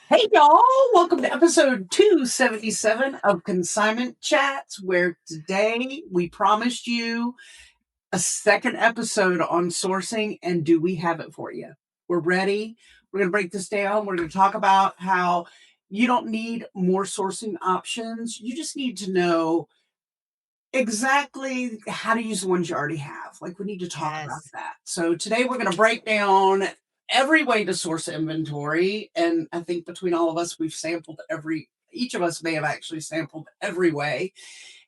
Hey y'all, welcome to episode 277 of Consignment Chats, where today we promised you a second episode on sourcing, and do we have it for you? We're ready. We're going to break this down. We're going to talk about how you don't need more sourcing options. You just need to know exactly how to use the ones you already have. Like, we need to talk about Yes. that. So today we're going to break down every way to source inventory. And I think between all of us, we've sampled each of us may have actually sampled every way,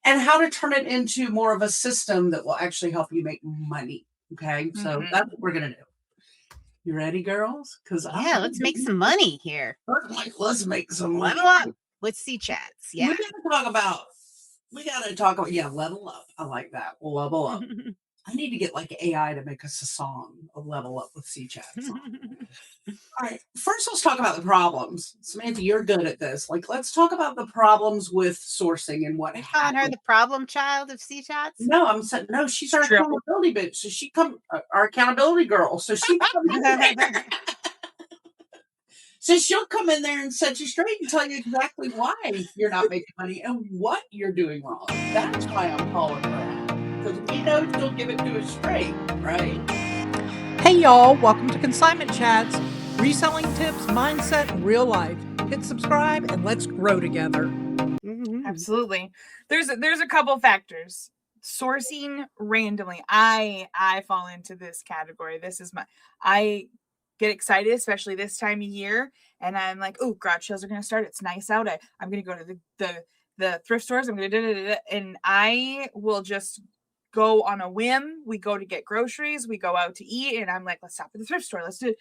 and how to turn it into more of a system that will actually help you make money. Okay. So that's what we're going to do. You ready, girls? Because Yeah, let's make some money here. let's make some money. Level up with C chats. Yeah. We got to talk about, level up. I like that. Level up. I need to get like AI to make us a song of level up with C chats. All right. First, let's talk about the problems. Samantha, you're good at this. Like, let's talk about the problems with sourcing and what You calling her happened. the problem child of C chats? No, I'm saying no. She's our True. accountability bitch. So our accountability girl. So she comes in there. So she'll come in there and set you straight and tell you exactly why you're not making money and what you're doing wrong. That's why I'm calling her out, because we know she'll give it to us straight, right? Hey y'all, welcome to Consignment Chats, reselling tips, mindset, and real life. Hit subscribe and let's grow together. Absolutely. There's a couple factors. Sourcing randomly. I fall into this category. I get excited, especially this time of year, and I'm like, oh, garage sales are gonna start. It's nice out. I'm gonna go to the thrift stores. I'm gonna and I will just go on a whim. We go to get groceries, we go out to eat, and I'm like, let's stop at the thrift store. Let's do it.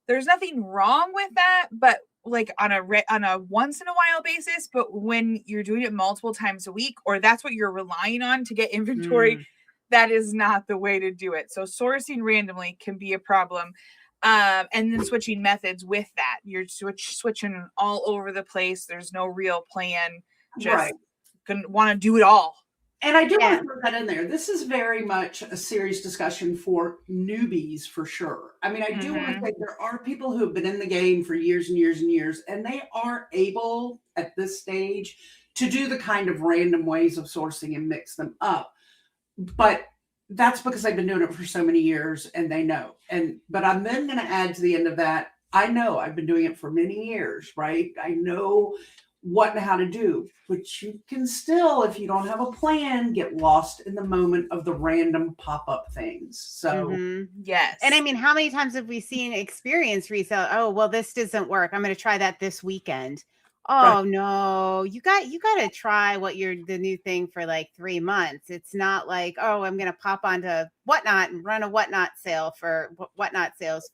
There's nothing wrong with that, but like on a once in a while basis, but when you're doing it multiple times a week, or that's what you're relying on to get inventory, that is not the way to do it. So sourcing randomly can be a problem. And then switching methods with that. You're switching all over the place. There's no real plan. Just gonna want to do it all. And I do want to put that in there. This is very much a serious discussion for newbies, for sure. I mean, I do want to say there are people who have been in the game for years and years and years, and they are able at this stage to do the kind of random ways of sourcing and mix them up. But that's because they've been doing it for so many years and they know. But I'm then going to add to the end of that, I know I've been doing it for many years, right? I know what and how to do, but you can still, if you don't have a plan, get lost in the moment of the random pop-up things. So yes. And I mean, how many times have we seen experience resell? Oh, well, this doesn't work. I'm going to try that this weekend. Oh no, you got to try the new thing for like 3 months. It's not like, oh, I'm going to pop onto Whatnot and run a Whatnot sales for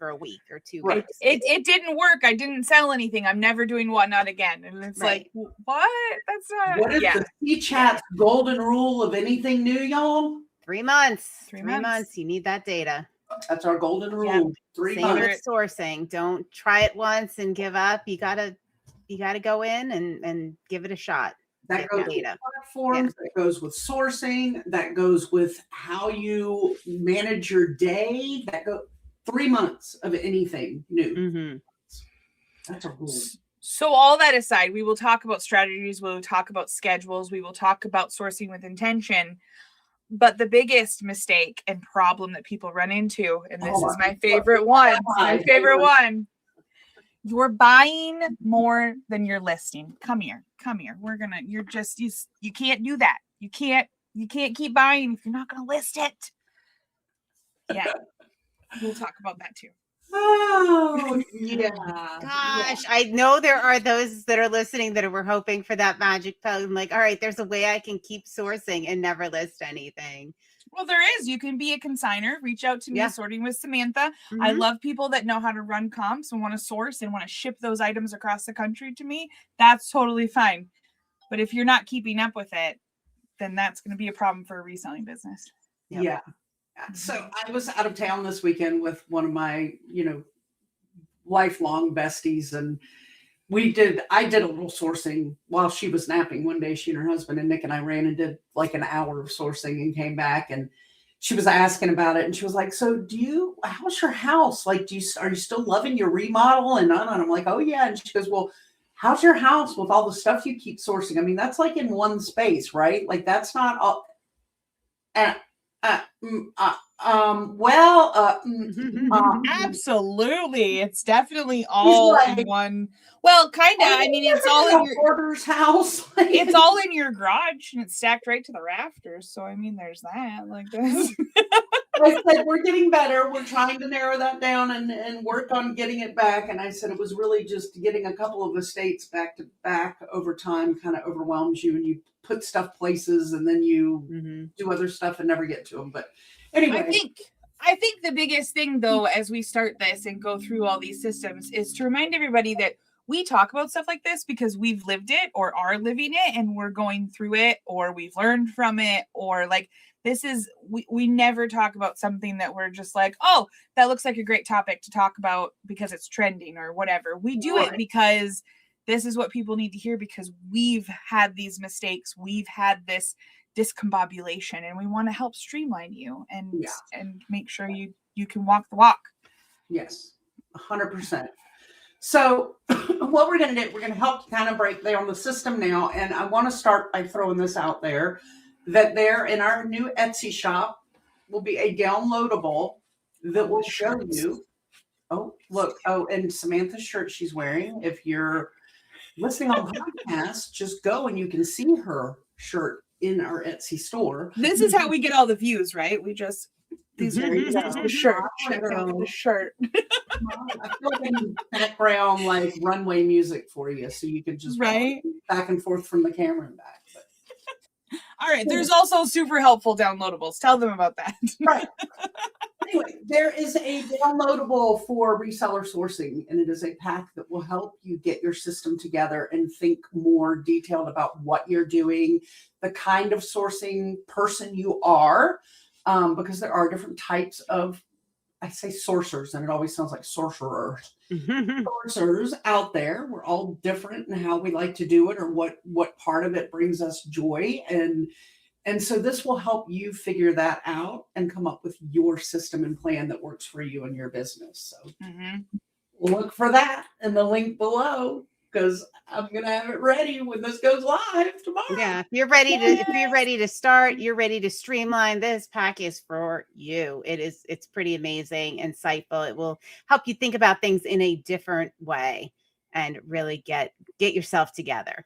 a week or 2 weeks. It didn't work. I didn't sell anything. I'm never doing Whatnot again. And it's like, what? That's not. What is the C-Chat's golden rule of anything new, y'all? 3 months. 3 months. You need that data. That's our golden rule. 3 months. Same with sourcing. Don't try it once and give up. You gotta go in and give it a shot. That goes with platforms, that goes with sourcing, that goes with how you manage your day. That go 3 months of anything new. That's a rule. So all that aside, we will talk about strategies, we will talk about schedules, we will talk about sourcing with intention. But the biggest mistake and problem that people run into, and this is my favorite one, you're buying more than you're listing. Come here. You can't do that. You can't keep buying if you're not going to list it. Yeah. We'll talk about that too. Oh, yeah. Gosh, I know there are those that are listening that were hoping for that magic pill. I'm like, all right, there's a way I can keep sourcing and never list anything. Well, there is. You can be a consigner. Reach out to me, Sorting with Samantha. I love people that know how to run comps and want to source and want to ship those items across the country to me. That's totally fine. But if you're not keeping up with it, then that's going to be a problem for a reselling business. Yeah. So I was out of town this weekend with one of my, lifelong besties, and I did a little sourcing while she was napping one day. She and her husband and Nick and I ran and did like an hour of sourcing and came back, and she was asking about it, and she was like, "So how's your house? Like, are you still loving your remodel?" And I'm like, "Oh yeah." And she goes, "Well, how's your house with all the stuff you keep sourcing? I mean, that's like in one space, right? Like that's not all." And Absolutely. It's definitely he's all in like, one. Well, kind of. I mean, it's all in a your hoarder's house. it's all in your garage and it's stacked right to the rafters. So I mean, there's that. Like this. I said, we're getting better. We're trying to narrow that down and work on getting it back. And I said, it was really just getting a couple of estates back to back over time kind of overwhelms you, and you put stuff places and then you do other stuff and never get to them. But anyway. I think the biggest thing though, as we start this and go through all these systems, is to remind everybody that we talk about stuff like this because we've lived it or are living it and we're going through it or we've learned from it, or like this is, we never talk about something that we're just like, oh, that looks like a great topic to talk about because it's trending or whatever. We do it because this is what people need to hear, because we've had these mistakes. We've had this discombobulation, and we want to help streamline you and make sure you can walk the walk. Yes, 100%. So what we're going to do, we're going to help kind of break down the system now. And I want to start by throwing this out there, that there in our new Etsy shop will be a downloadable that will show you. Oh, look. Oh, and Samantha's shirt she's wearing. If you're listening on podcast, just go and you can see her shirt in our Etsy store. This is how we get all the views, right? We just these are the shirt. Check out the shirt. I feel like I need background like runway music for you, so you could just walk back and forth from the camera and back. But. All right, there's also super helpful downloadables. Tell them about that. Right. Anyway, there is a downloadable for reseller sourcing, and it is a pack that will help you get your system together and think more detailed about what you're doing, the kind of sourcing person you are, because there are different types of, I say sourcers, and it always sounds like sorcerers. Sourcers out there. We're all different in how we like to do it, or what part of it brings us joy. And so this will help you figure that out and come up with your system and plan that works for you and your business. So look for that in the link below, because I'm going to have it ready when this goes live tomorrow. Yeah. If you're ready to start, you're ready to streamline, this pack is for you. It's pretty amazing, insightful. It will help you think about things in a different way and really get yourself together.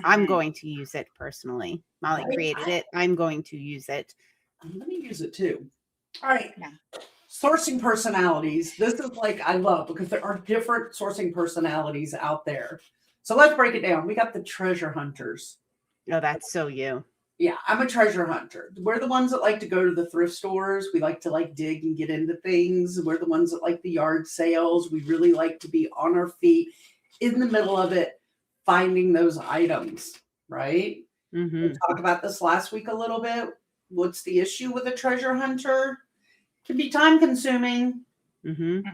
I'm going to use it personally. Molly created it. I'm going to use it. Let me use it too. All right. Yeah. Sourcing personalities. This is like, I love, because there are different sourcing personalities out there. So let's break it down. We got the treasure hunters. Oh, that's so you. Yeah, I'm a treasure hunter. We're the ones that like to go to the thrift stores. We like to like dig and get into things. We're the ones that like the yard sales. We really like to be on our feet in the middle of it, finding those items, right? We talked about this last week a little bit. What's the issue with a treasure hunter? It can be time consuming. It's going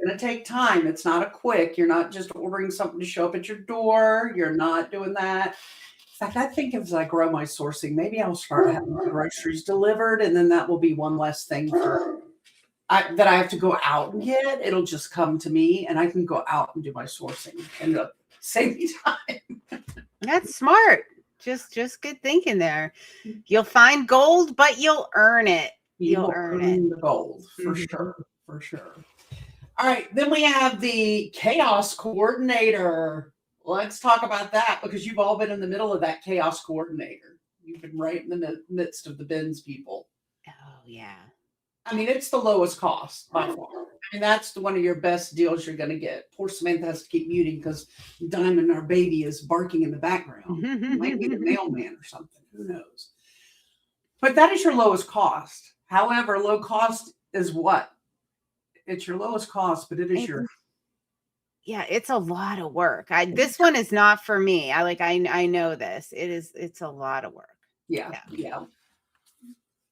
to take time. It's not a quick. You're not just ordering something to show up at your door. You're not doing that. In fact, I think as I grow my sourcing, maybe I'll start having my groceries delivered, and then that will be one less thing that I have to go out and get. It'll just come to me, and I can go out and do my sourcing and save me time. That's smart. Just good thinking there. You'll find gold, but you'll earn it. You'll earn it. The gold, for sure. For sure. All right. Then we have the chaos coordinator. Let's talk about that, because you've all been in the middle of that chaos coordinator. You've been right in the midst of the bins people. Oh, yeah. I mean, it's the lowest cost by far. I mean, that's one of your best deals you're going to get. Poor Samantha has to keep muting because Diamond, our baby, is barking in the background. It might be the mailman or something. Who knows? But that is your lowest cost. However, low cost is what? It's your lowest cost, but it is yeah, it's a lot of work. This one is not for me. I know this. It's a lot of work. Yeah.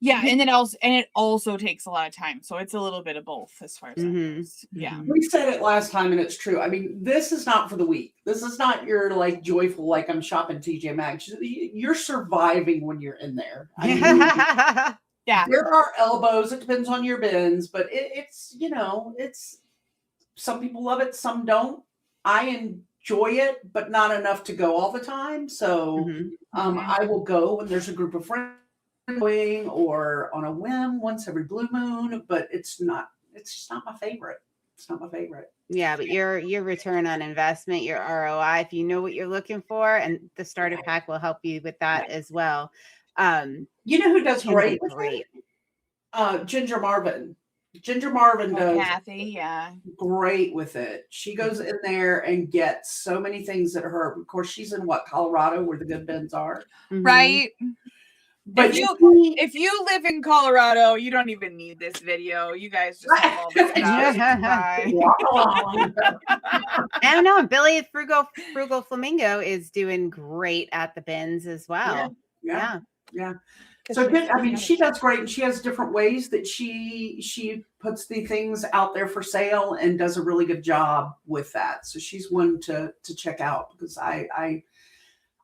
Yeah, and it also takes a lot of time. So it's a little bit of both as far as that goes. Yeah. We said it last time, and it's true. I mean, this is not for the weak. This is not your like joyful, like I'm shopping TJ Maxx. You're surviving when you're in there. I mean, Yeah. There are elbows. It depends on your bins, but it's, it's some people love it, some don't. I enjoy it, but not enough to go all the time. So Mhm. I will go when there's a group of friends going or on a whim once every blue moon, but it's just not my favorite. It's not my favorite. Yeah, but your return on investment, your ROI, if you know what you're looking for, and the starter pack will help you with that as well. You know who does Can be great with great. it? Ginger Marvin. Ginger Marvin Oh, does Kathy, yeah. great with it. She goes in there and gets so many things that her. Of course, she's in Colorado, where the good bins are. Mhm. Right. But If you live in Colorado, you don't even need this video. You guys just have all this stuff. Bye. I don't know. And Billy Frugal Flamingo is doing great at the bins as well. Yeah. So I mean, she does great, and she has different ways that she puts the things out there for sale, and does a really good job with that. So she's one to check out, because I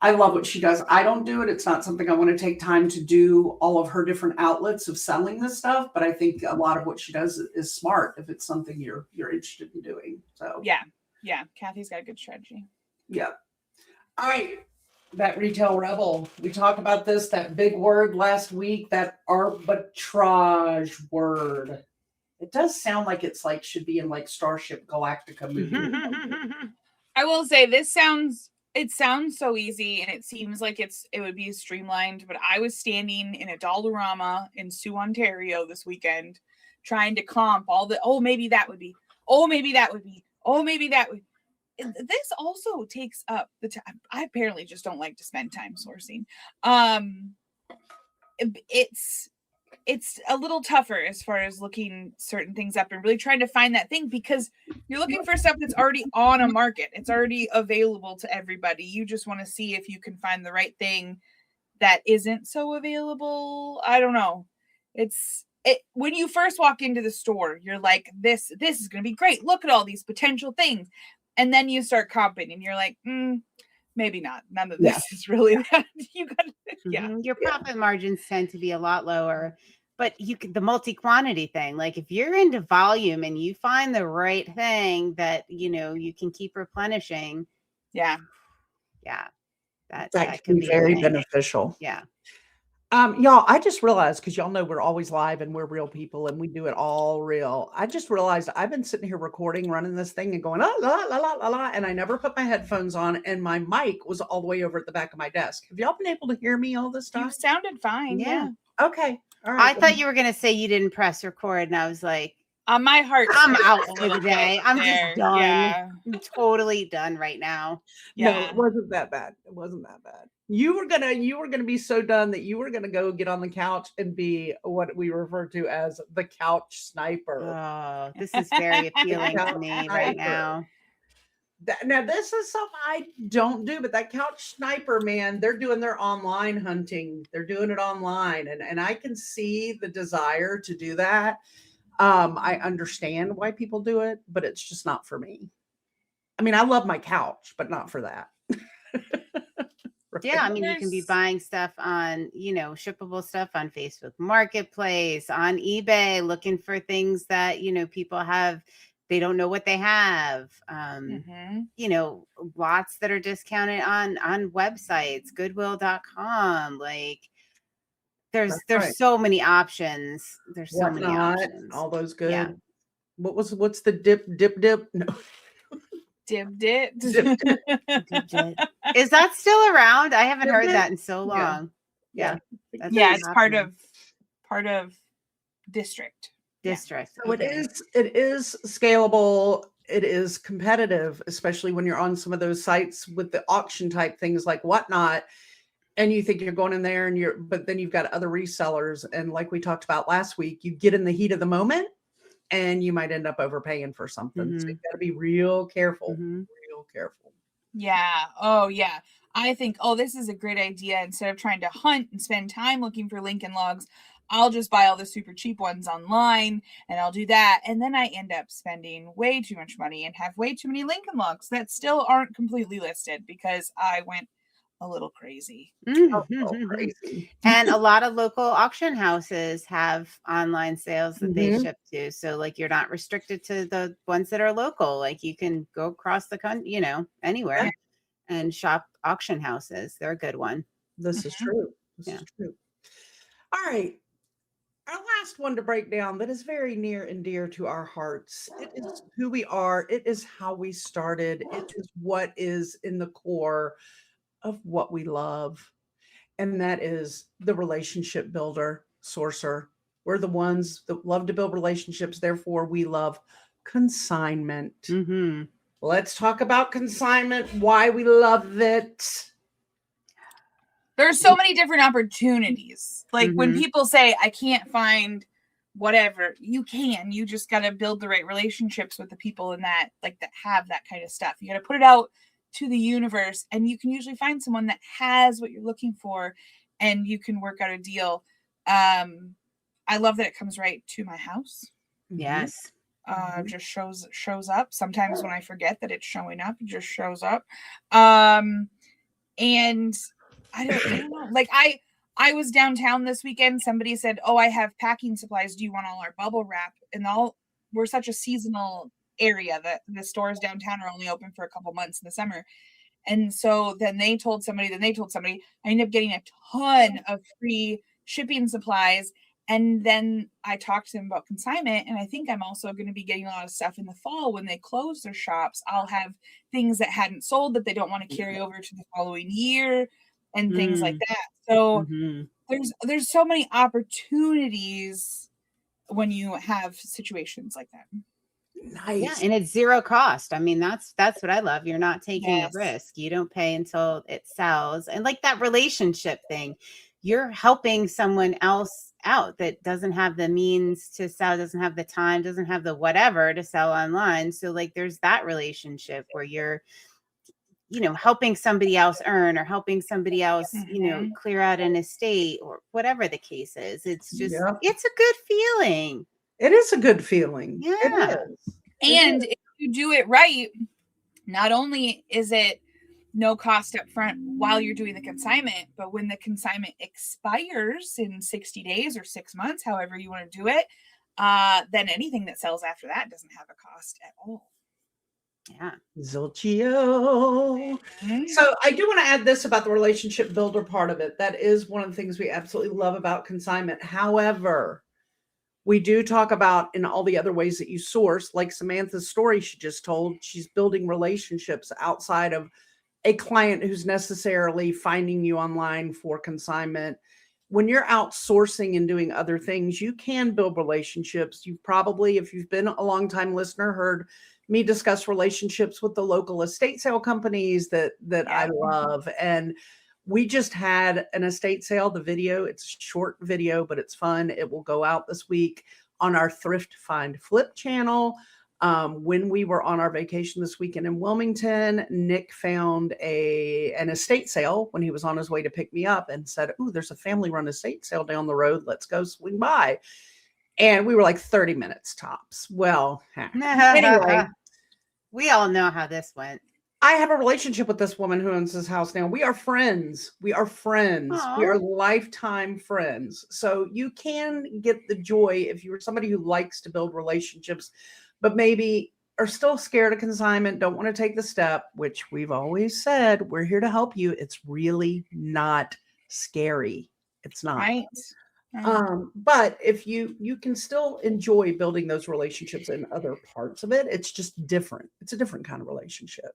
love what she does. I don't do it. It's not something I want to take time to do all of her different outlets of selling this stuff. But I think a lot of what she does is smart if it's something you're interested in doing. So yeah. Kathy's got a good strategy. yeah. All right. That retail rebel. We talked about this, that big word last week, that arbitrage word. It does sound like it's like should be in like Starship Galactica movie. I will say it sounds so easy, and it seems like it would be streamlined, but I was standing in a Dollarama in Sioux, Ontario this weekend trying to comp all the maybe that would be. This also takes up the time. I apparently just don't like to spend time sourcing. It's a little tougher as far as looking certain things up and really trying to find that thing, because you're looking for stuff that's already on a market. It's already available to everybody. You just want to see if you can find the right thing that isn't so available. I don't know. When you first walk into the store, you're like, this is going to be great. Look at all these potential things. And then you start comping and you're like, maybe not. None of this is really that. You got Your profit margins tend to be a lot lower, but the multi-quantity thing, like if you're into volume and you find the right thing that, you can keep replenishing. That can be very beneficial. Yeah. Y'all, I just realized, because y'all know we're always live and we're real people and we do it all real. I just realized I've been sitting here recording, running this thing and going, la, la, la, la, la, and I never put my headphones on, and my mic was all the way over at the back of my desk. Have y'all been able to hear me all this time? You sounded fine. Yeah. Okay. All right. I thought you were going to say you didn't press record, and I was like, my heart. I'm out for the day. I'm just done. Yeah. I'm totally done right now. Yeah. No, it wasn't that bad. It wasn't that bad. You were gonna be so done that you were gonna go get on the couch and be what we refer to as the couch sniper. Oh, this is very appealing to me right now. Now, this is something I don't do, but that couch sniper, man, they're doing their online hunting. They're doing it online, and I can see the desire to do that. I understand why people do it, but it's just not for me. I mean, I love my couch, but not for that. Yeah, I mean, you can be buying stuff on, shippable stuff on Facebook Marketplace, on eBay, looking for things that, people have, they don't know what they have. Lots that are discounted on websites, goodwill.com. Like there's so many options. There's so many options. All those good. Yeah. What's the dip? No. Dip dip. Is that still around? I haven't heard that in so long. Yeah. It's part of district. So it is scalable. It is competitive, especially when you're on some of those sites with the auction type things like Whatnot, and you think you're going in there but then you've got other resellers, and like we talked about last week, you get in the heat of the moment and you might end up overpaying for something. So you got to be real careful. Real careful. Yeah. Oh, yeah. I think, this is a great idea. Instead of trying to hunt and spend time looking for Lincoln Logs, I'll just buy all the super cheap ones online, and I'll do that. And then I end up spending way too much money and have way too many Lincoln Logs that still aren't completely listed because I went a little crazy. Oh, crazy. And a lot of local auction houses have online sales that they Mhm. ship to. So like you're not restricted to the ones that are local. Like you can go across the country, anywhere and shop auction houses. They're a good one. This is Mhm. true. This Yeah. is true. All right. Our last one to break down that is very near and dear to our hearts. It is who we are. It is how we started. It is what is in the core of what we love. And that is the relationship builder, sourcer. We're the ones that love to build relationships. Therefore, we love consignment. Mm-hmm. Let's talk about consignment, why we love it. There's so many different opportunities. Like when Mhm. people say, I can't find whatever, you can. You just got to build the right relationships with the people in that, like that have that kind of stuff. You got to put it out to the universe, and you can usually find someone that has what you're looking for, and you can work out a deal. I love that it comes right to my house. Yes. Just shows up. Sometimes when I forget that it's showing up, it just shows up. And I don't know. Like I was downtown this weekend. Somebody said, "Oh, I have packing supplies. Do you want all our bubble wrap?" And we're such a seasonal area that the stores downtown are only open for a couple months in the summer. And so then they told somebody, I ended up getting a ton of free shipping supplies. And then I talked to them about consignment. And I think I'm also going to be getting a lot of stuff in the fall when they close their shops. I'll have things that hadn't sold that they don't want to carry over to the following year and things like that. So Mhm. there's so many opportunities when you have situations like that. Yeah, Nice. and it's zero cost. I mean, that's what I love. You're not taking Yes. a risk. You don't pay until it sells. And like that relationship thing, you're helping someone else out that doesn't have the means to sell, doesn't have the time, doesn't have the whatever to sell online. So like there's that relationship where you're helping somebody else earn or helping somebody else, Mhm. clear out an estate or whatever the case is. It's just Yeah. it's a good feeling. It is a good feeling. Yeah. It is. And if you do it right, not only is it no cost up front while you're doing the consignment, but when the consignment expires in 60 days or 6 months, however you want to do it, then anything that sells after that doesn't have a cost at all. Yeah. Zilchio. Mhm. So I do want to add this about the relationship builder part of it. That is one of the things we absolutely love about consignment. However, we do talk about in all the other ways that you source, like Samantha's story she just told, she's building relationships outside of a client who's necessarily finding you online for consignment. When you're outsourcing and doing other things, you can build relationships. You've probably, if you've been a long time listener, heard me discuss relationships with the local estate sale companies that I love. And we just had an estate sale. The video, it's a short video, but it's fun. It will go out this week on our Thrift Find Flip channel. When we were on our vacation this weekend in Wilmington, Nick found an estate sale when he was on his way to pick me up and said, "Ooh, there's a family run estate sale down the road. Let's go swing by." And we were like 30 minutes tops. Well, anyway, We all know how this went. I have a relationship with this woman who owns this house now. We are friends. We are friends. We Aw. are lifetime friends. So you can get the joy if you're somebody who likes to build relationships, but maybe are still scared of consignment, don't want to take the step, which we've always said, we're here to help you. It's really not scary. It's not. Right. But if you can still enjoy building those relationships in other parts of it, it's just different. It's a different kind of relationship.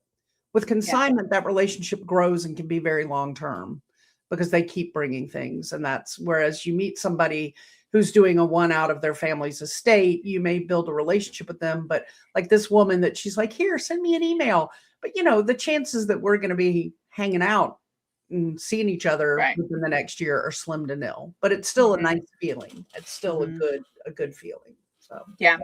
With consignment, that relationship grows and can be very long term because they keep bringing things. And that's whereas you meet somebody who's doing a one out of their family's estate, you may build a relationship with them. But like this woman that she's like, here, send me an email. But the chances that we're going to be hanging out and seeing each other within the next year are slim to nil. But it's still a nice feeling. It's still a good feeling. So Yeah.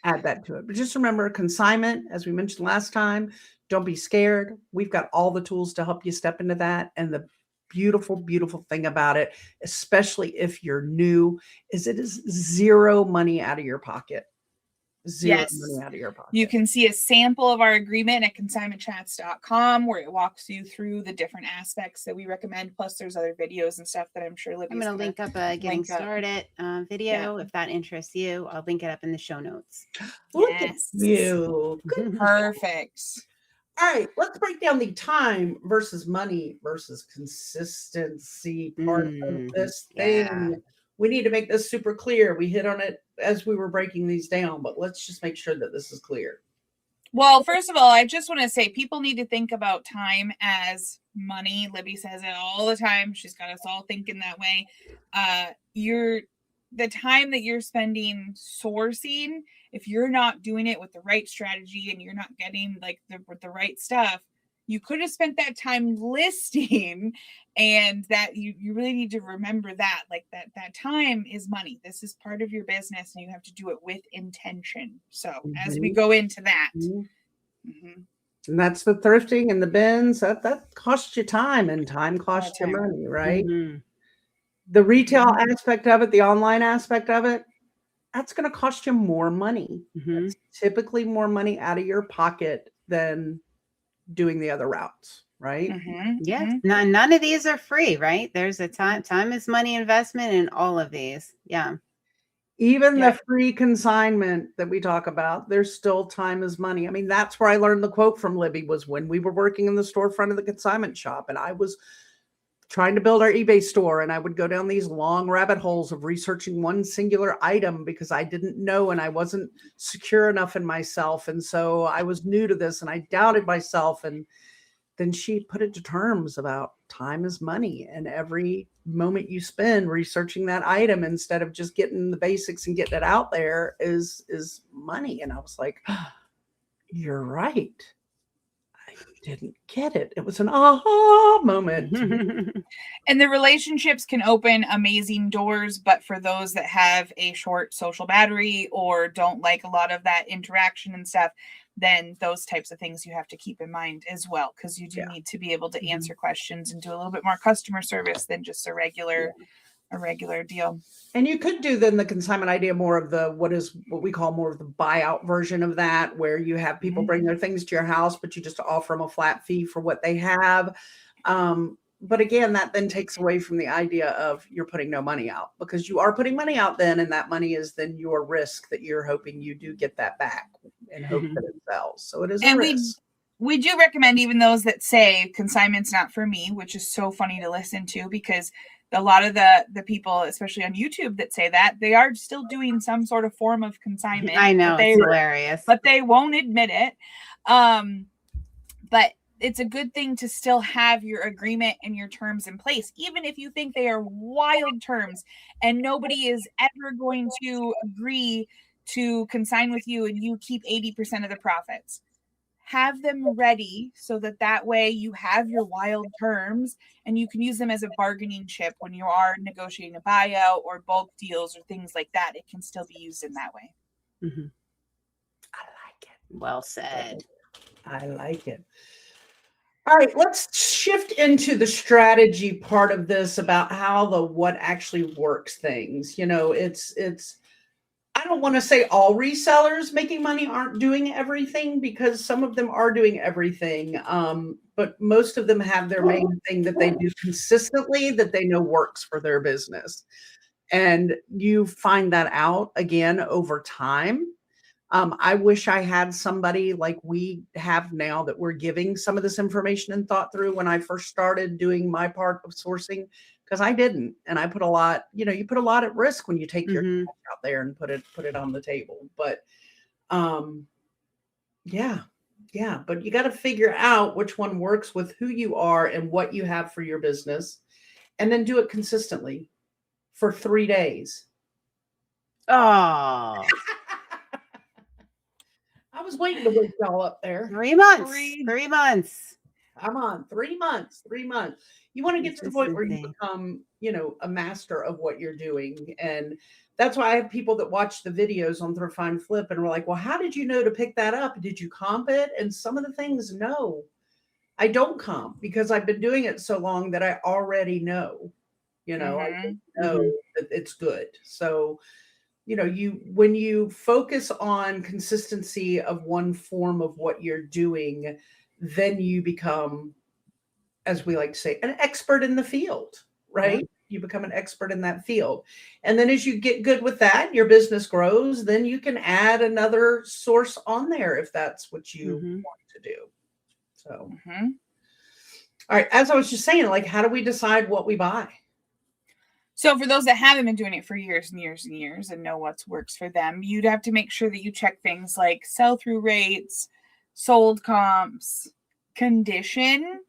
Add that to it. But just remember, consignment, as we mentioned last time, don't be scared. We've got all the tools to help you step into that. And the beautiful, beautiful thing about it, especially if you're new, is it is zero money out of your pocket. Zero Yes. money out of your pocket. You can see a sample of our agreement at consignmentchats.com where it walks you through the different aspects that we recommend. Plus, there's other videos and stuff that I'm sure Libby's I'm going to link up a getting link up. started video if that interests you. I'll link it up in the show notes. Look at Yes. you. Perfect. All right, let's break down the time versus money versus consistency part of this thing. Yeah. We need to make this super clear. We hit on it as we were breaking these down, but let's just make sure that this is clear. Well, first of all, I just want to say people need to think about time as money. Libby says it all the time. She's got us all thinking that way. The time that you're spending sourcing, if you're not doing it with the right strategy and you're not getting like the right stuff, you could have spent that time listing, and that you really need to remember that that time is money. This is part of your business and you have to do it with intention. So as we go into that, and that's the thrifting and the bins that costs you time, and time costs you money, right? The retail aspect of it, the online aspect of it, that's going to cost you more money. It's typically more money out of your pocket than doing the other routes, right? Yeah. None of these are free, right? There's a time is money investment in all of these. Yeah. Even the free consignment that we talk about, there's still time is money. I mean, that's where I learned the quote from Libby, was when we were working in the storefront of the consignment shop and I was trying to build our eBay store, and I would go down these long rabbit holes of researching one singular item because I didn't know and I wasn't secure enough in myself. And so I was new to this and I doubted myself. And then she put it to terms about time is money, and every moment you spend researching that item instead of just getting the basics and getting it out there is money. And I was like, oh, you're right. I didn't get it. It was an aha moment. And the relationships can open amazing doors, but for those that have a short social battery or don't like a lot of that interaction and stuff, then those types of things you have to keep in mind as well, because you do need to be able to answer questions and do a little bit more customer service than just a regular deal. And you could do then the consignment idea more of the what we call more of the buyout version of that, where you have people bring their things to your house, but you just offer them a flat fee for what they have. But again, that then takes away from the idea of you're putting no money out, because you are putting money out then, and that money is then your risk that you're hoping you do get that back and hope that it sells. So it is a risk. We do recommend even those that say consignment's not for me, which is so funny to listen to, because a lot of the people, especially on YouTube, that say that, they are still doing some sort of form of consignment. I know, it's hilarious. But they won't admit it. But it's a good thing to still have your agreement and your terms in place, even if you think they are wild terms and nobody is ever going to agree to consign with you and you keep 80% of the profits. Have them ready so that way you have your wild terms and you can use them as a bargaining chip when you are negotiating a buyout or bulk deals or things like that. It can still be used in that way. I like it. Well said. I like it. All right, let's shift into the strategy part of this about how what actually works things. You know, it's I don't want to say all resellers making money aren't doing everything, because some of them are doing everything. But most of them have their main thing that they do consistently that they know works for their business. And you find that out again over time. I wish I had somebody like we have now that we're giving some of this information and thought through when I first started doing my part of sourcing, because I didn't. And I put a lot, you put a lot at risk when you take your cash out there and put it on the table. But yeah. But you got to figure out which one works with who you are and what you have for your business, and then do it consistently for 3 days. Oh. I was waiting to wake y'all up there. 3 months. 3 months. I'm on 3 months. 3 months. You want to get to the point where you become, a master of what you're doing. And that's why I have people that watch the videos on Thrift Find Flip and we're like, well, how did you know to pick that up? Did you comp it? And some of the things, no, I don't comp, because I've been doing it so long that I already know, I know that it's good. So, when you focus on consistency of one form of what you're doing, then you become, as we like to say, an expert in the field, right? You become an expert in that field. And then as you get good with that, your business grows, then you can add another source on there if that's what you want to do. So, all right. As I was just saying, like, how do we decide what we buy? So for those that haven't been doing it for years and years and years and know what works for them, you'd have to make sure that you check things like sell-through rates, sold comps, condition.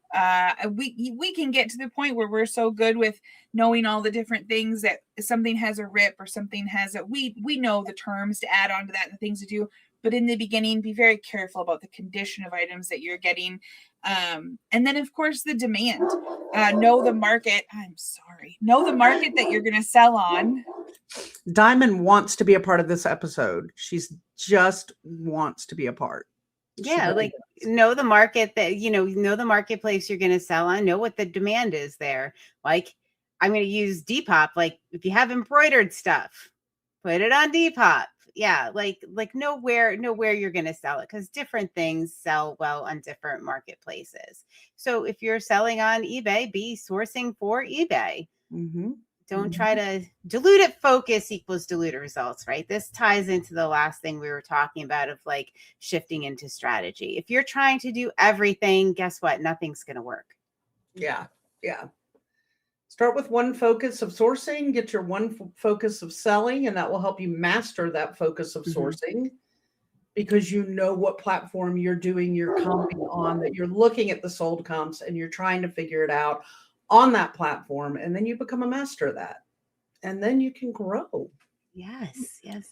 We can get to the point where we're so good with knowing all the different things that something has a rip or something has a, we know the terms to add on to that and the things to do. But in the beginning, be very careful about the condition of items that you're getting. And then, of course, the demand. Know the market. Know the market that you're going to sell on. Diamond wants to be a part of this episode. She's just wants to be a part. Yeah, like know the market that, know the marketplace you're going to sell on, know what the demand is there. Like, I'm going to use Depop. Like, if you have embroidered stuff, put it on Depop. Yeah, like know where you're going to sell it, because different things sell well on different marketplaces. So if you're selling on eBay, be sourcing for eBay. Don't try to dilute it. Focus equals diluted results, right? This ties into the last thing we were talking about of like shifting into strategy. If you're trying to do everything, guess what? Nothing's going to work. Yeah. Start with one focus of sourcing, get your one focus of selling, and that will help you master that focus of sourcing, because you know what platform you're doing your comping on, that you're looking at the sold comps and you're trying to figure it out on that platform, and then you become a master of that, and then you can grow. Yes. And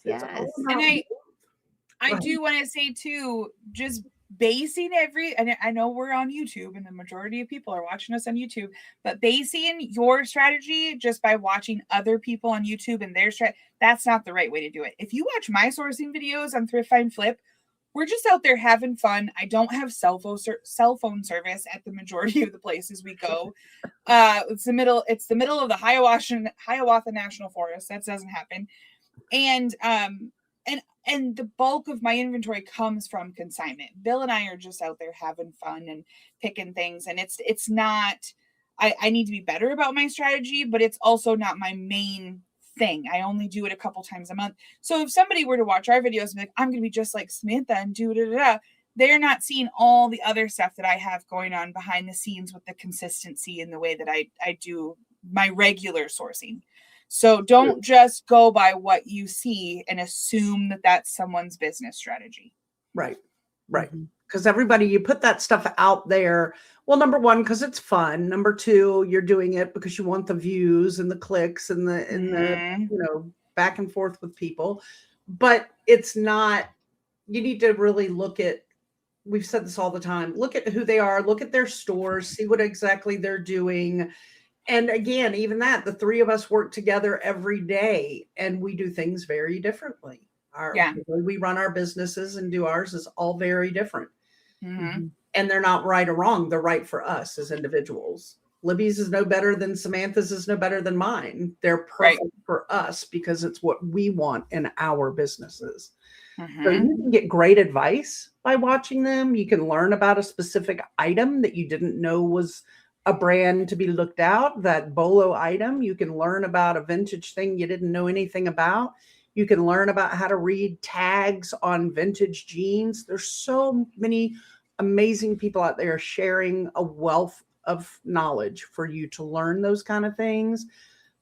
I do want to say too, just basing and I know we're on YouTube and the majority of people are watching us on YouTube, but basing your strategy just by watching other people on YouTube and their strategy, that's not the right way to do it. If you watch my sourcing videos on Thrift Find Flip, we're just out there having fun. I don't have cell phone service at the majority of the places we go. It's the middle of the Hiawatha National Forest. That doesn't happen. And the bulk of my inventory comes from consignment. Bill and I are just out there having fun and picking things. And it's not, I need to be better about my strategy, but it's also not my main thing. I only do it a couple times a month. So if somebody were to watch our videos and be like, I'm going to be just like Samantha and do they're not seeing all the other stuff that I have going on behind the scenes with the consistency in the way that I do my regular sourcing. So don't just go by what you see and assume that that's someone's business strategy. Right. Because everybody, you put that stuff out there. Well, number one, because it's fun. Number two, you're doing it because you want the views and the clicks and the back and forth with people. But it's not, you need to really look at, we've said this all the time, look at who they are, look at their stores, see what exactly they're doing. And again, even that, the three of us work together every day and we do things very differently. The way we run our businesses and do ours is all very different. And they're not right or wrong. They're right for us as individuals. Libby's is no better than Samantha's is no better than mine. They're perfect for us because it's what we want in our businesses. So you can get great advice by watching them. You can learn about a specific item that you didn't know was a brand to be looked out, that bolo item. You can learn about a vintage thing you didn't know anything about. You can learn about how to read tags on vintage jeans. There's so many amazing people out there sharing a wealth of knowledge for you to learn those kind of things.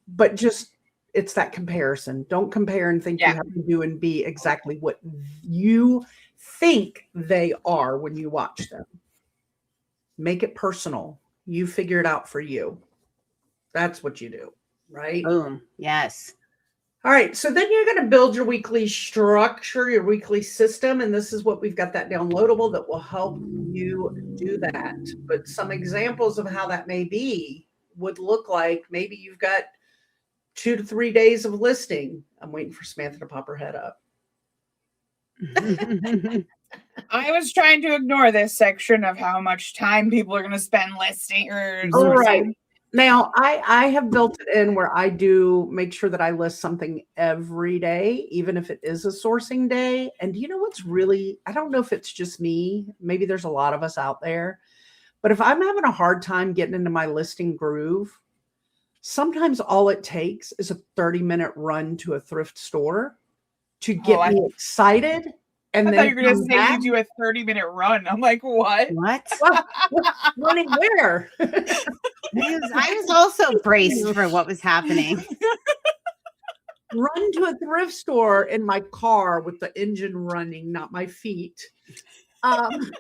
But just, it's that comparison. Don't compare and think you have to do and be exactly what you think they are when you watch them. Make it personal. You figure it out for you. That's what you do, right? Boom. Yes. All right. So then you're going to build your weekly structure, your weekly system. And this is what we've got that downloadable that will help you do that. But some examples of how that may be would look like, maybe you've got 2 to 3 days of listing. I'm waiting for Samantha to pop her head up. I was trying to ignore this section of how much time people are going to spend listing or All right. Now, I have built it in where I do make sure that I list something every day, even if it is a sourcing day. And you know what's really, I don't know if it's just me, maybe there's a lot of us out there, but if I'm having a hard time getting into my listing groove, sometimes all it takes is a 30-minute run to a thrift store to Oh, get me excited. And I thought then you were going to come say back. you do a 30-minute run. I'm like, what? What? Well, running where? I was also braced for what was happening. Run to a thrift store in my car with the engine running, not my feet. Um,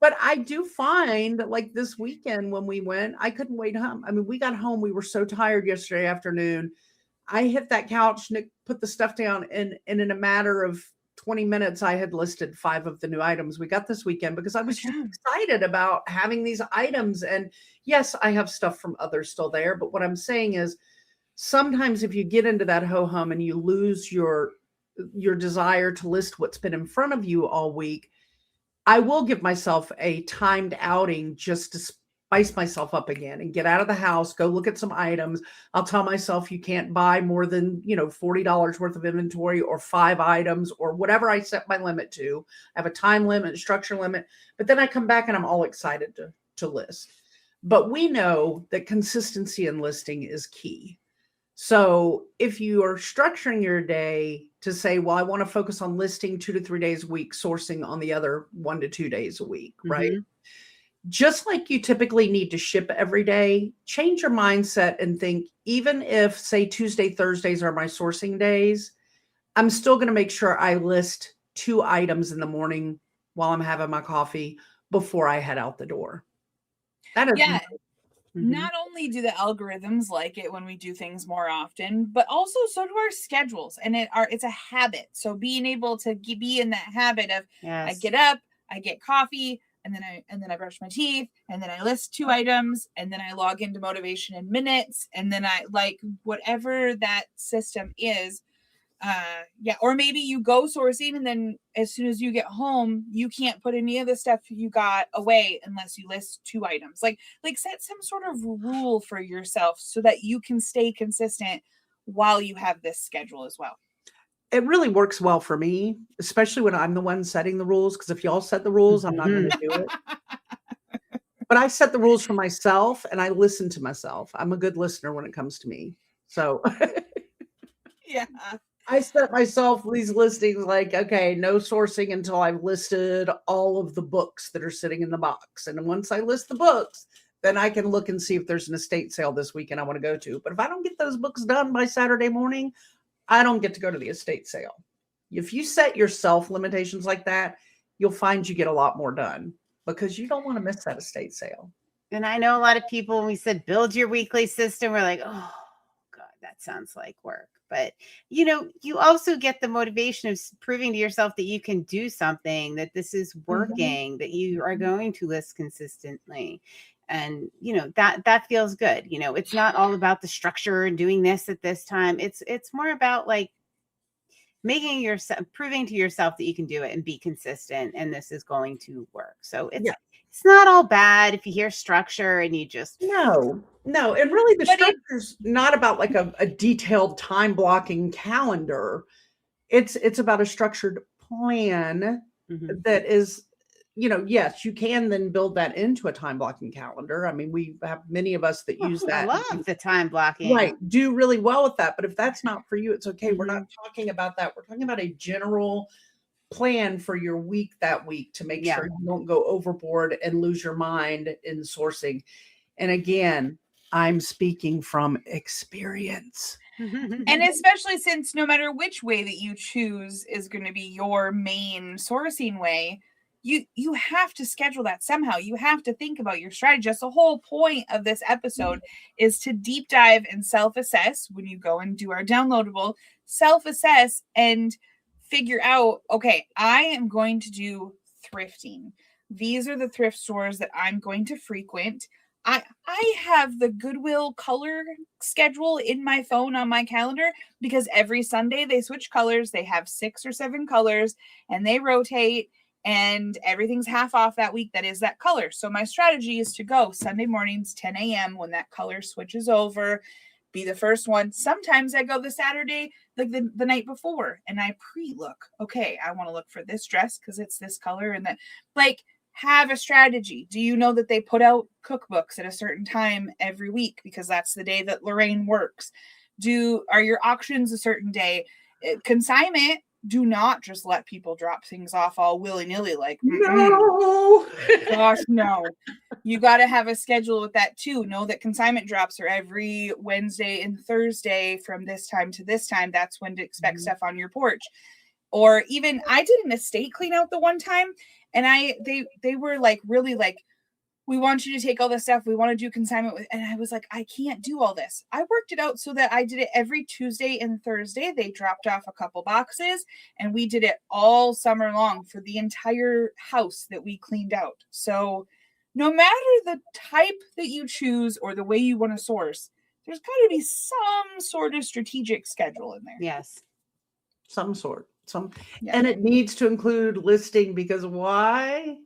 but I do find that like this weekend when we went, I couldn't wait home. I mean, we got home, we were so tired yesterday afternoon. I hit that couch, Nick put the stuff down, and in a matter of 20 minutes, I had listed 5 of the new items we got this weekend because I was just excited about having these items. And yes, I have stuff from others still there. But what I'm saying is sometimes if you get into that ho-hum and you lose your desire to list what's been in front of you all week, I will give myself a timed outing just to spice myself up again and get out of the house, go look at some items. I'll tell myself you can't buy more than, $40 worth of inventory or 5 items or whatever I set my limit to. I have a time limit, structure limit, but then I come back and I'm all excited to list. But we know that consistency in listing is key. So if you are structuring your day to say, well, I want to focus on listing 2 to 3 days a week, sourcing on the other 1 to 2 days a week, right? Just like you typically need to ship every day, change your mindset and think, even if say Tuesday, Thursdays are my sourcing days, I'm still going to make sure I list 2 items in the morning while I'm having my coffee before I head out the door. That is Not only do the algorithms like it when we do things more often, but also so do our schedules, and it's a habit. So being able to be in that habit of I get up, I get coffee, and then I brush my teeth, and then I list 2 items, and then I log into motivation in minutes, and then I like whatever that system is. Or maybe you go sourcing and then as soon as you get home, you can't put any of the stuff you got away unless you list 2 items. Like set some sort of rule for yourself so that you can stay consistent while you have this schedule as well. It really works well for me, especially when I'm the one setting the rules. Because if y'all set the rules, I'm not going to do it. But I set the rules for myself and I listen to myself. I'm a good listener when it comes to me. So yeah. I set myself these listings like, okay, no sourcing until I've listed all of the books that are sitting in the box. And once I list the books, then I can look and see if there's an estate sale this weekend I want to go to. But if I don't get those books done by Saturday morning, I don't get to go to the estate sale. If you set yourself limitations like that, you'll find you get a lot more done because you don't want to miss that estate sale. And I know a lot of people, when we said build your weekly system, we're like, oh God, that sounds like work. But, you also get the motivation of proving to yourself that you can do something, that this is working, that you are going to list consistently. And, that feels good. It's not all about the structure and doing this at this time. It's more about like proving to yourself that you can do it and be consistent. And this is going to work. So it's not all bad if you hear structure and you just no. And really the structure's not about like a detailed time blocking calendar. It's about a structured plan that is, yes, you can then build that into a time blocking calendar. I mean, we have many of us that use that. I love the time blocking. Right. Do really well with that. But if that's not for you, it's okay. We're not talking about that. We're talking about a general plan for your week that week to make sure you don't go overboard and lose your mind in sourcing. And again, I'm speaking from experience. And especially since no matter which way that you choose is going to be your main sourcing way, you have to schedule that somehow. You have to think about your strategy. That's the whole point of this episode is to deep dive and self-assess when you go and do our downloadable, self-assess and figure out, okay, I am going to do thrifting. These are the thrift stores that I'm going to frequent. I have the Goodwill color schedule in my phone on my calendar because every Sunday they switch colors. They have 6 or 7 colors and they rotate. and everything's half off that week that is that color. So my strategy is to go Sunday mornings, 10 a.m. when that color switches over, be the first one. Sometimes I go the Saturday, like the night before, and I pre-look. Okay, I want to look for this dress because it's this color, and then like have a strategy. Do you know that they put out cookbooks at a certain time every week because that's the day that Lorraine works? Are your auctions a certain day? Consignment, do not just let people drop things off all willy-nilly like No. gosh, no. You got to have a schedule with that too. Know that consignment drops are every Wednesday and Thursday from this time to this time. That's when to expect stuff on your porch. Or even I did an estate clean out the one time, and they were like really like, we want you to take all this stuff. We want to do consignment with, and I was like, I can't do all this. I worked it out so that I did it every Tuesday and Thursday. They dropped off a couple boxes, and we did it all summer long for the entire house that we cleaned out. So no matter the type that you choose or the way you want to source, there's got to be some sort of strategic schedule in there. Yes. Some sort. Yeah. And it needs to include listing, because why?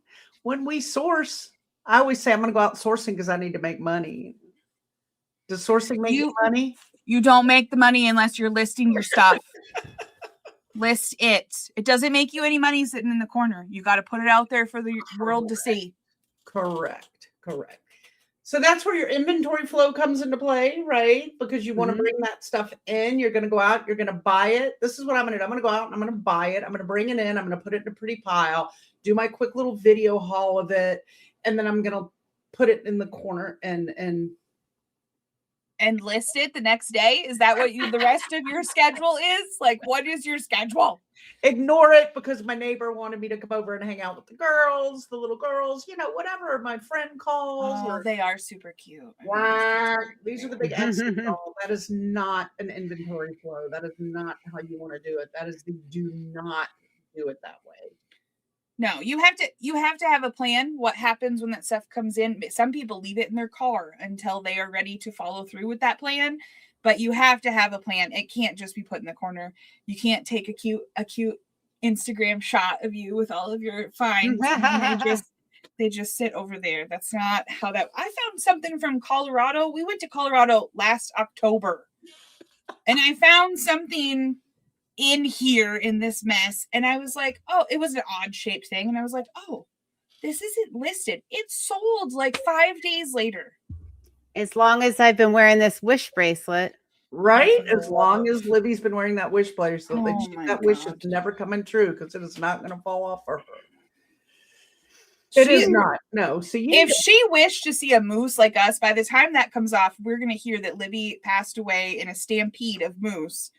When we source, I always say I'm going to go out sourcing because I need to make money. Does sourcing make you money? You don't make the money unless you're listing your stuff. List it. It doesn't make you any money sitting in the corner. You got to put it out there for the world to see. Correct. So that's where your inventory flow comes into play, right? Because you want to bring that stuff in. You're going to go out, you're going to buy it. This is what I'm going to do. I'm going to go out and I'm going to buy it. I'm going to bring it in. I'm going to put it in a pretty pile, do my quick little video haul of it. And then I'm going to put it in the corner and list it the next day. Is that what the rest of your schedule is? Like, what is your schedule? Ignore it because my neighbor wanted me to come over and hang out with the little girls, whatever. My friend calls. Oh, they are super cute. Wow. These are the big F's. That is not an inventory flow. That is not how you want to do it. Do not do it that way. No, you have to have a plan. What happens when that stuff comes in? Some people leave it in their car until they are ready to follow through with that plan. But you have to have a plan. It can't just be put in the corner. You can't take a cute Instagram shot of you with all of your finds. They just sit over there. That's not how that. I found something from Colorado. We went to Colorado last October, and I found something in here in this mess. And I was like, oh, it was an odd shaped thing. And I was like, oh, this isn't listed. It sold like 5 days later. As long as I've been wearing this wish bracelet. Right? As long as Libby's been wearing that wish bracelet, that wish is never coming true because it is not going to fall off for her. It is not. No. So if she wished to see a moose like us, by the time that comes off, we're going to hear that Libby passed away in a stampede of moose.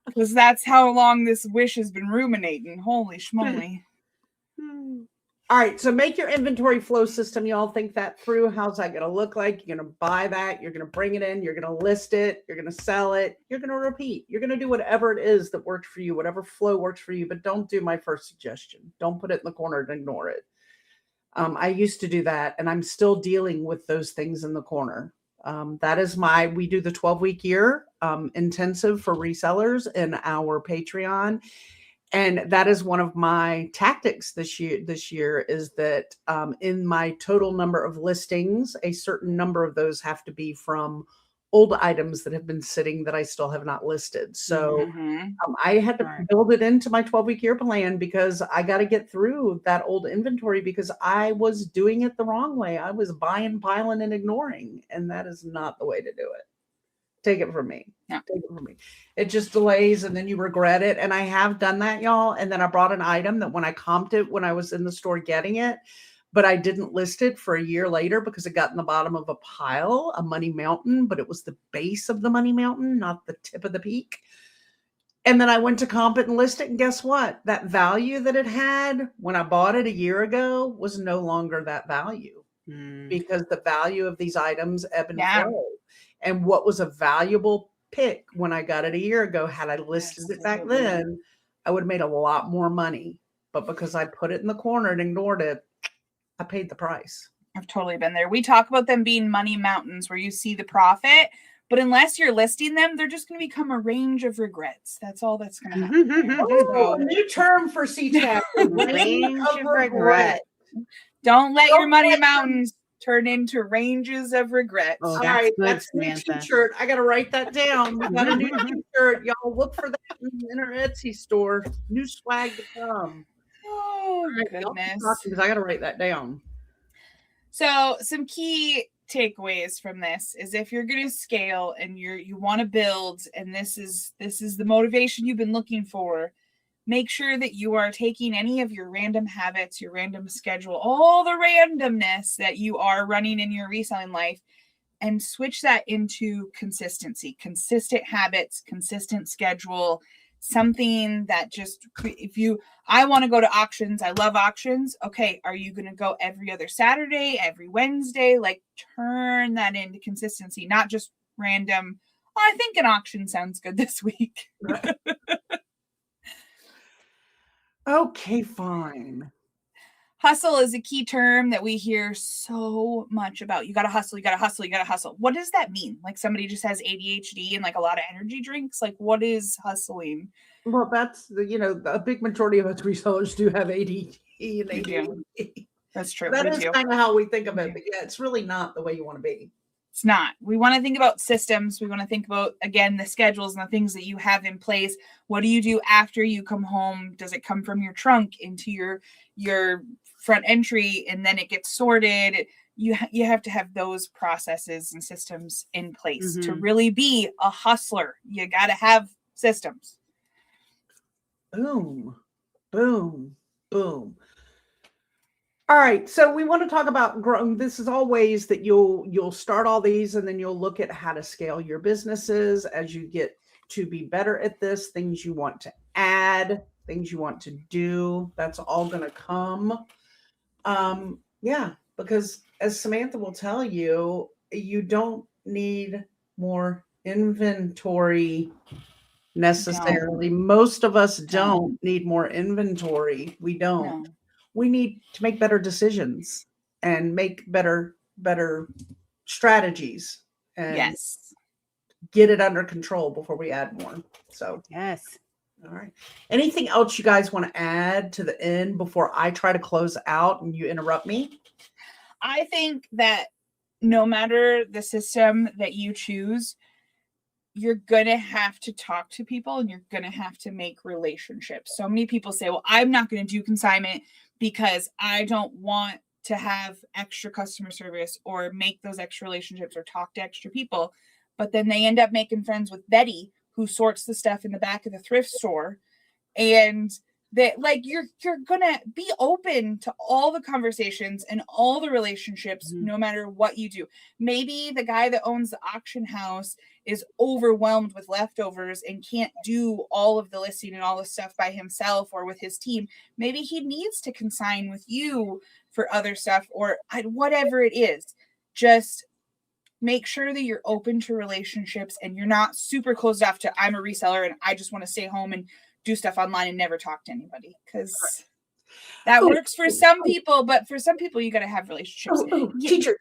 Because that's how long this wish has been ruminating. Holy schmoly. All right. So make your inventory flow system. Y'all think that through. How's that going to look like? You're going to buy that. You're going to bring it in. You're going to list it. You're going to sell it. You're going to repeat. You're going to do whatever it is that works for you, whatever flow works for you. But don't do my first suggestion. Don't put it in the corner and ignore it. I used to do that, and I'm still dealing with those things in the corner. We do the 12-week year intensive for resellers in our Patreon. And that is one of my tactics this year is that in my total number of listings, a certain number of those have to be from old items that have been sitting that I still have not listed. So I had to build it into my 12-week year plan because I got to get through that old inventory because I was doing it the wrong way. I was buying, piling, and ignoring. And that is not the way to do it. Take it from me. Yeah. Take it from me. It just delays and then you regret it. And I have done that, y'all. And then I brought an item that when I comped it, when I was in the store getting it, but I didn't list it for a year later because it got in the bottom of a pile, a money mountain, but it was the base of the money mountain, not the tip of the peak. And then I went to comp it and list it. And guess what? That value that it had when I bought it a year ago was no longer that value because the value of these items ebb and flow. And what was a valuable pick when I got it a year ago, had I listed it back then, I would have made a lot more money. But because I put it in the corner and ignored it, I paid the price. I've totally been there. We talk about them being money mountains where you see the profit But unless you're listing them, they're just going to become a range of regrets. That's all that's going to happen. there. Oh, a new term for C-Chat. Range of regret. Don't let your Don't money let mountains turn into ranges of regrets. Oh, All that's right, good, that's a new Samantha. t-shirt. I gotta write that down. We got a new t-shirt. Y'all look for that in our Etsy store. New swag to come. Oh, All right, y'all keep goodness. talking, 'cause I gotta write that down. So some key takeaways from this is if you're going to scale and you want to build, and this is the motivation you've been looking for, make sure that you are taking any of your random habits, your random schedule, all the randomness that you are running in your reselling life, and switch that into consistency, consistent habits, consistent schedule, something that just, I want to go to auctions. I love auctions. Okay. Are you going to go every other Saturday, every Wednesday? Like, turn that into consistency, not just random. Oh, I think an auction sounds good this week. Right. Okay, fine. Hustle is a key term that we hear so much about. You got to hustle, you got to hustle, you got to hustle. What does that mean? Like somebody just has ADHD and like a lot of energy drinks? Like, what is hustling? Well, that's a big majority of us resellers do have ADD and We do. ADHD. That's true. That We is do. kind of how we think of it, do. but yeah, it's really not the way you want to be. It's not. We want to think about systems. We want to think about, again, the schedules and the things that you have in place. What do you do after you come home? Does it come from your trunk into your front entry and then it gets sorted? You have to have those processes and systems in place to really be a hustler. You got to have systems. Boom, boom, boom. All right, so we want to talk about growing. This is all ways that you'll start all these, and then you'll look at how to scale your businesses as you get to be better at this. Things you want to add, things you want to do. That's all going to come. Yeah, because as Samantha will tell you, you don't need more inventory necessarily. Most of us don't need more inventory. We don't. No. We need to make better decisions and make better strategies and Yes. get it under control before we add more. So, Yes. all right. Anything else you guys want to add to the end before I try to close out and you interrupt me? I think that no matter the system that you choose, you're going to have to talk to people and you're going to have to make relationships. So many people say, well, I'm not going to do consignment because I don't want to have extra customer service or make those extra relationships or talk to extra people. But then they end up making friends with Betty, who sorts the stuff in the back of the thrift store. And that, like, you're gonna be open to all the conversations and all the relationships, no matter what you do. Maybe the guy that owns the auction house is overwhelmed with leftovers and can't do all of the listing and all the stuff by himself or with his team. Maybe he needs to consign with you for other stuff or whatever it is. Just make sure that you're open to relationships and you're not super closed off to, I'm a reseller and I just want to stay home and do stuff online and never talk to anybody, because that works for some people, but for some people you got to have relationships. Teacher.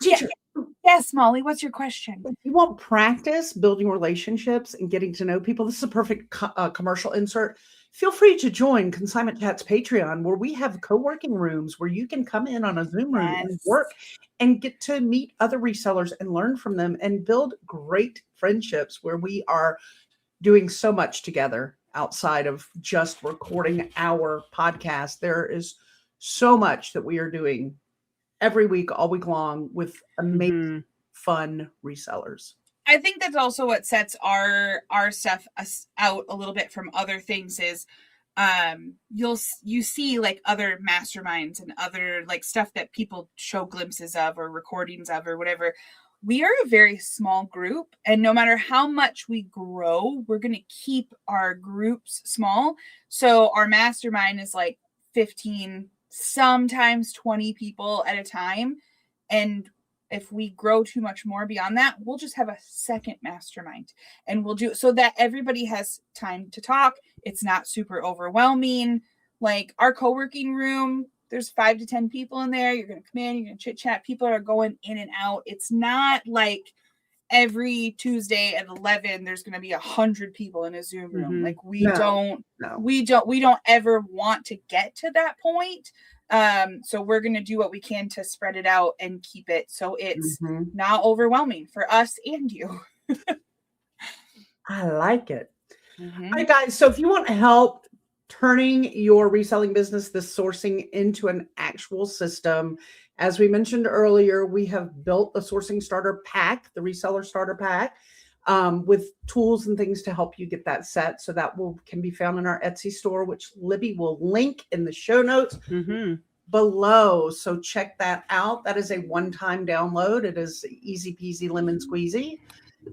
Yes, Molly, what's your question? If you want practice building relationships and getting to know people, this is a perfect commercial insert. Feel free to join Consignment Chat's Patreon, where we have co-working rooms where you can come in on a Zoom room and work and get to meet other resellers and learn from them and build great friendships where we are doing so much together outside of just recording our podcast. There is so much that we are doing every week, all week long, with amazing, fun resellers. I think that's also what sets our stuff out a little bit from other things is you see like other masterminds and other like stuff that people show glimpses of or recordings of or whatever. We are a very small group, and no matter how much we grow, we're going to keep our groups small. So our mastermind is like 15, sometimes 20 people at a time. And if we grow too much more beyond that, we'll just have a second mastermind and we'll do so that everybody has time to talk. It's not super overwhelming. Like our co-working room, there's 5 to 10 people in there. You're going to come in, you're going to chit chat. People are going in and out. It's not like every Tuesday at 11, there's going to be 100 people in a Zoom room. Mhm. Like we No, don't no. we don't ever want to get to that point. So we're going to do what we can to spread it out and keep it so it's Mhm. not overwhelming for us and you. I like it. Mhm. All right, guys. So if you want help turning your reselling business, this sourcing, into an actual system, as we mentioned earlier, we have built the sourcing starter pack, the reseller starter pack, with tools and things to help you get that set. So that can be found in our Etsy store, which Libby will link in the show notes Mhm. below. So check that out. That is a one-time download. It is easy peasy lemon squeezy.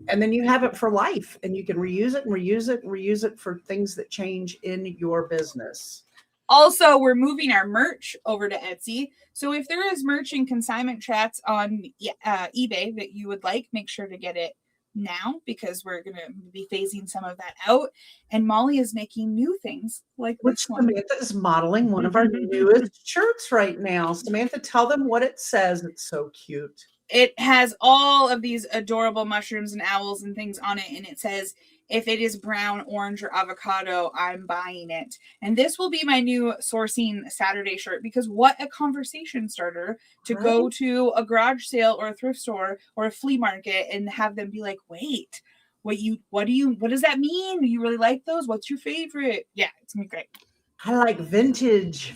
And then you have it for life, and you can reuse it and reuse it and reuse it for things that change in your business. Also, we're moving our merch over to Etsy. So if there is merch in consignment chats on eBay that you would like, make sure to get it now, because we're going to be phasing some of that out. And Molly is making new things like Which this one. Samantha is modeling one of our newest shirts right now. Samantha, tell them what it says. It's so cute. It has all of these adorable mushrooms and owls and things on it. And it says, if it is brown, orange, or avocado, I'm buying it. And this will be my new sourcing Saturday shirt, because what a conversation starter to go to a garage sale or a thrift store or a flea market and have them be like, wait, what does that mean? Do you really like those? What's your favorite? Yeah, it's gonna be great. I like vintage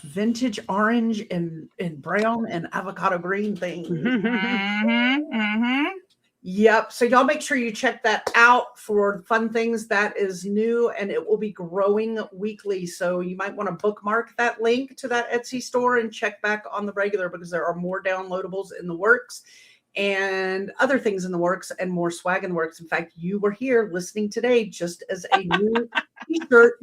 orange and brown and avocado green things. Yep. So y'all make sure you check that out for fun things. That is new, and it will be growing weekly. So you might want to bookmark that link to that Etsy store and check back on the regular, because there are more downloadables in the works and other things in the works and more swag in the works. In fact, you were here listening today just as a new t-shirt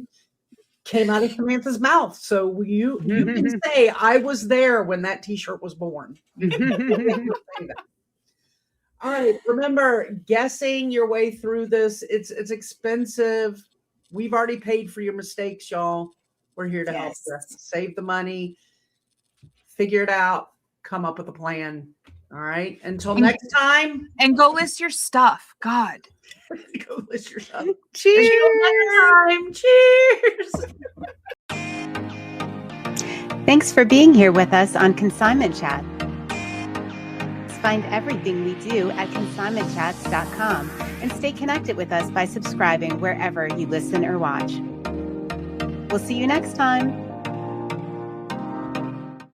came out of Samantha's mouth. So you can say, I was there when that t-shirt was born. All right. Remember, guessing your way through this, it's expensive. We've already paid for your mistakes, y'all. We're here to help you. Save the money, figure it out, come up with a plan. All right. Until next time. And go list your stuff. God. Go list your stuff. Cheers. Cheers. Thanks for being here with us on Consignment Chat. Find everything we do at consignmentchats.com and stay connected with us by subscribing wherever you listen or watch. We'll see you next time.